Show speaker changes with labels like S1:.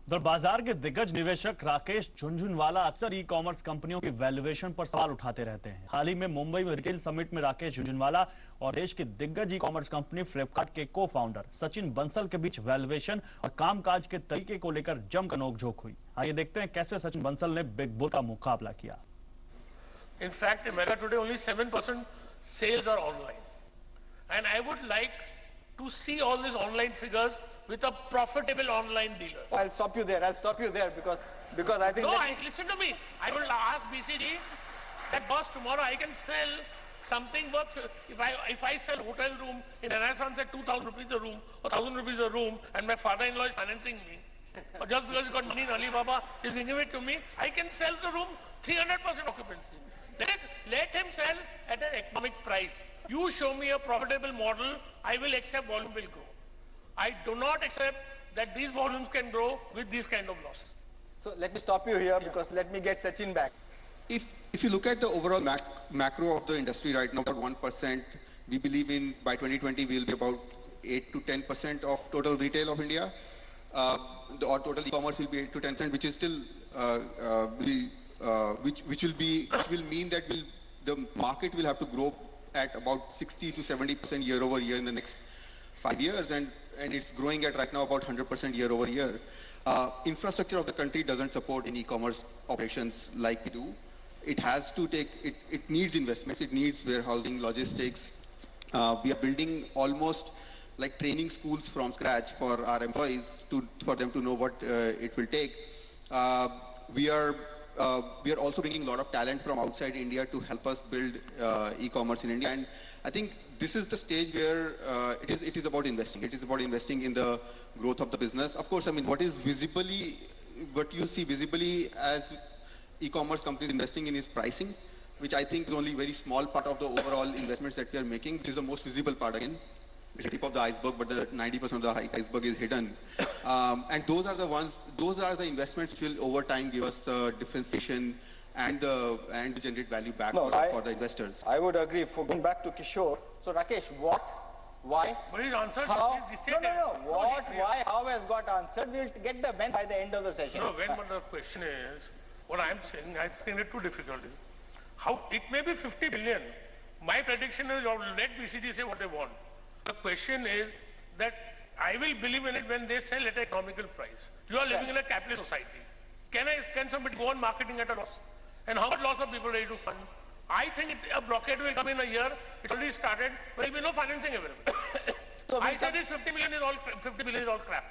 S1: उधर बाजार के दिग्गज निवेशक राकेश झुनझुनवाला अक्सर ई कॉमर्स कंपनियों की वैल्यूएशन पर सवाल उठाते रहते हैं। हाल ही में मुंबई में रिटेल समिट में राकेश झुनझुनवाला और देश की दिग्गज ई कॉमर्स कंपनी फ्लिपकार्ट के को फाउंडर सचिन बंसल के बीच वैल्यूएशन और कामकाज के तरीके को लेकर जमकर नोकझोंक हुई। आइए देखते हैं कैसे सचिन बंसल ने बिग बुल का मुकाबला किया।
S2: In fact, America today only 7% sales are online, and I would like to see all these online figures with a profitable online dealer.
S3: I'll stop you there. Because I think.
S2: No, listen to me. I will ask BCG that boss, tomorrow I can sell something worth, if I sell hotel room in Renaissance at 2,000 rupees a room or 1,000 rupees a room, and my father-in-law is financing me, or just because he got money in Alibaba is giving it to me, I can sell the room 300% occupancy. Let him sell at an economic price. You show me a profitable model, I will accept volume will grow. I do not accept that these volumes can grow with these kind of losses.
S3: So let me stop you here because let me get Sachin back.
S4: If you look at the overall macro of the industry right now, about 1%, we believe in by 2020 we will be about 8 to 10% of total retail of India. Or total e-commerce will be 8 to 10%, which is still which will mean that the market will have to grow at about 60 to 70% year over year in the next 5 years, and it's growing at right now about 100% year over year. Infrastructure of the country doesn't support in e-commerce operations like we do. It has to take, it needs investments, it needs warehousing, logistics. We are building almost like training schools from scratch for our employees for them to know what it will take. We are also bringing a lot of talent from outside India to help us build e-commerce in India. And I think this is the stage where it is about investing. It is about investing in the growth of the business. Of course, I mean, what you see visibly as e-commerce companies investing in is pricing, which I think is only a very small part of the overall investments that we are making, which is the most visible part again. It's the tip of the iceberg, but the 90% of the iceberg is hidden. And those are the investments which will over time give us the differentiation and generate value back for the investors.
S3: I would agree. For going back to Kishore, so Rakesh, what, why,
S2: but his answer
S3: how, what, why, how has got answered. We'll get the bend by the end of the session.
S2: No, when the question is, what I'm saying, I think it too difficult. How, it may be 50 billion. My prediction is, let BCG say what they want. The question is that I will believe in it when they sell at an economical price. You are living in a capitalist society. Can somebody go on marketing at a loss? And how much loss are people ready to fund? I think a blockade will come in a year. It's already started. There will be no financing available. So I said this 50 billion is all crap.